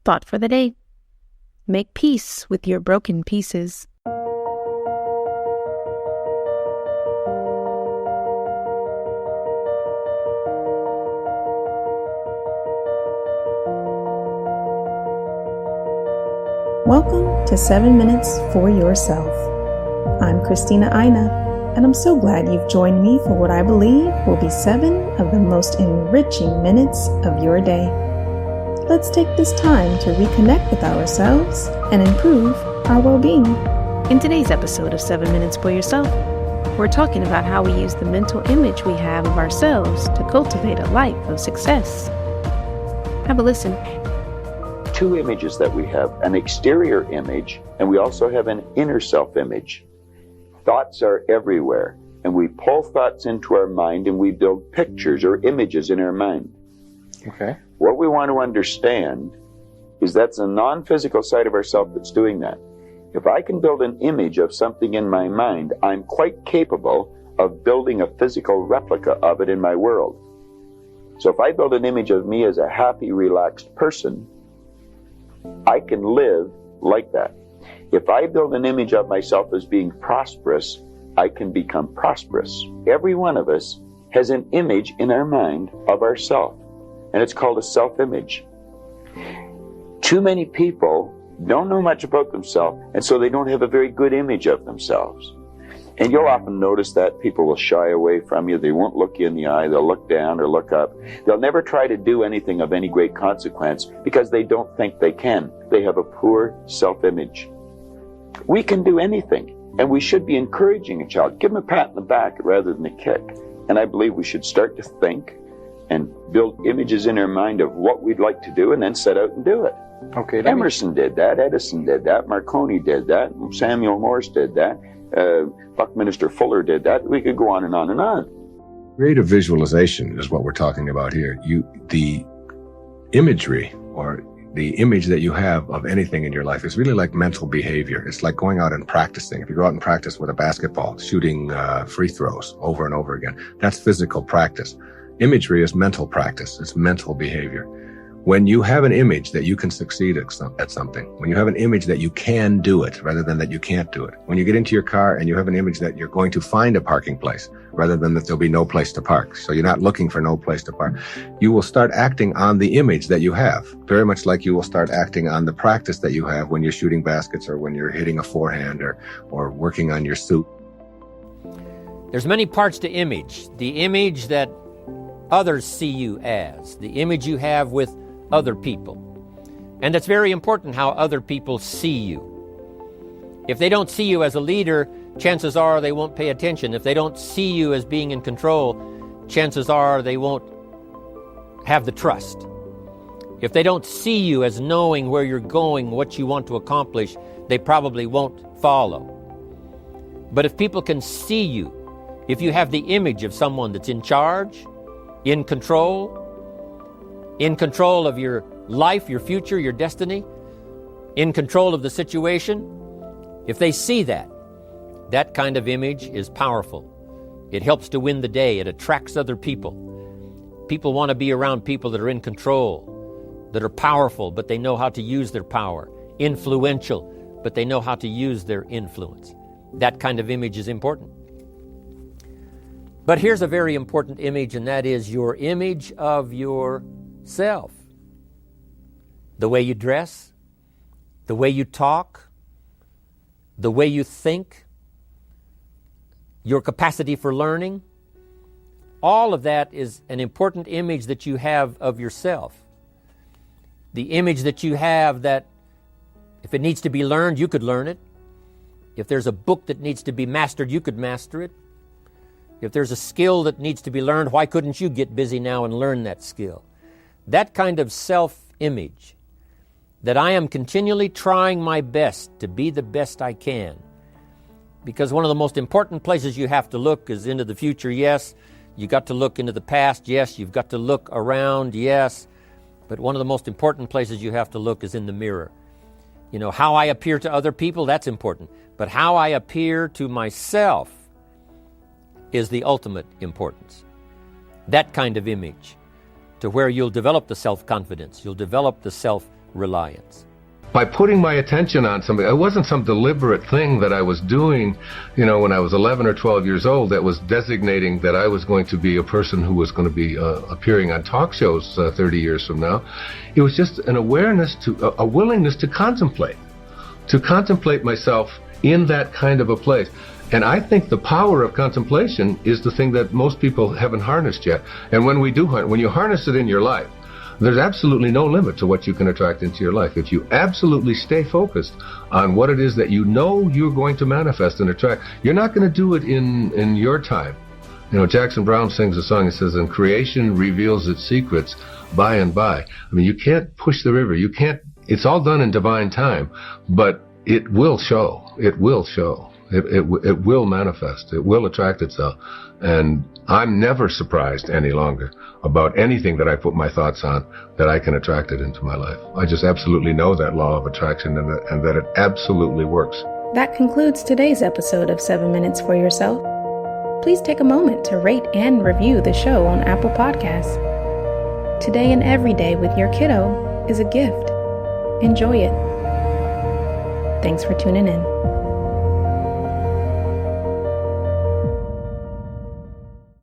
Thought for the day. Make peace with your broken pieces. Welcome to 7 Minutes for Yourself. I'm Christina Aina, and I'm so glad you've joined me for what I believe will be 7 of the most enriching minutes of your day. Let's take this time to reconnect with ourselves and improve our well-being. In today's episode of 7 Minutes for Yourself, we're talking about how we use the mental image we have of ourselves to cultivate a life of success. Have a listen. Two images that we have, an exterior image, and we also have an inner self-image. Thoughts are everywhere, and we pull thoughts into our mind and we build pictures or images in our mind. Okay. What we want to understand is that's a non-physical side of ourselves that's doing that. If I can build an image of something in my mind, I'm quite capable of building a physical replica of it in my world. So if I build an image of me as a happy, relaxed person, I can live like that. If I build an image of myself as being prosperous, I can become prosperous. Every one of us has an image in our mind of ourself, and it's called a self-image. Too many people don't know much about themselves, and so they don't have a very good image of themselves. And you'll often notice that people will shy away from you. They won't look you in the eye. They'll look down or look up. They'll never try to do anything of any great consequence because they don't think they can. They have a poor self-image. We can do anything, and we should be encouraging a child. Give them a pat on the back rather than a kick. And I believe we should start to think and build images in our mind of what we'd like to do and then set out and do it. Okay. Emerson did that. Edison did that. Marconi did that. Samuel Morse did that. Buckminster Fuller did that. We could go on and on and on. Creative visualization is what we're talking about here. The imagery or the image that you have of anything in your life is really like mental behavior. It's like going out and practicing. If you go out and practice with a basketball, shooting free throws over and over again, that's physical practice. Imagery is mental practice. It's mental behavior. When you have an image that you can succeed at something, when you have an image that you can do it rather than that you can't do it, when you get into your car and you have an image that you're going to find a parking place rather than that there'll be no place to park, so you're not looking for no place to park, you will start acting on the image that you have, very much like you will start acting on the practice that you have when you're shooting baskets or when you're hitting a forehand or working on your suit. There's many parts to image. The image that others see you as, the image you have with other people. And it's very important how other people see you. If they don't see you as a leader, chances are they won't pay attention. If they don't see you as being in control, chances are they won't have the trust. If they don't see you as knowing where you're going, what you want to accomplish, they probably won't follow. But if people can see you, if you have the image of someone that's in charge, in control of your life, your future, your destiny, in control of the situation, if they see that, that kind of image is powerful. It helps to win the day. It attracts other people. People want to be around people that are in control, that are powerful, but they know how to use their power, influential, but they know how to use their influence. That kind of image is important. But here's a very important image, and that is your image of yourself. The way you dress, the way you talk, the way you think, your capacity for learning, all of that is an important image that you have of yourself. The image that you have that if it needs to be learned, you could learn it. If there's a book that needs to be mastered, you could master it. If there's a skill that needs to be learned, why couldn't you get busy now and learn that skill? That kind of self-image, that I am continually trying my best to be the best I can. Because one of the most important places you have to look is into the future, yes. You got to look into the past, yes. You've got to look around, yes. But one of the most important places you have to look is in the mirror. You know, how I appear to other people, that's important. But how I appear to myself is the ultimate importance. That kind of image, to where you'll develop the self-confidence, you'll develop the reliance. By putting my attention on something, it wasn't some deliberate thing that I was doing, when I was 11 or 12 years old that was designating that I was going to be a person who was going to be appearing on talk shows 30 years from now. It was just an awareness a willingness to contemplate myself in that kind of a place. And I think the power of contemplation is the thing that most people haven't harnessed yet. And when you harness it in your life, there's absolutely no limit to what you can attract into your life. If you absolutely stay focused on what it is that you know you're going to manifest and attract, you're not going to do it in your time. Jackson Browne sings a song that says, "And creation reveals its secrets by and by." I mean, you can't push the river. It's all done in divine time, but it will show. It will show. It will manifest. It will attract itself. And I'm never surprised any longer about anything that I put my thoughts on, that I can attract it into my life. I just absolutely know that law of attraction and that it absolutely works. That concludes today's episode of 7 Minutes for Yourself. Please take a moment to rate and review the show on Apple Podcasts. Today and every day with your kiddo is a gift. Enjoy it. Thanks for tuning in.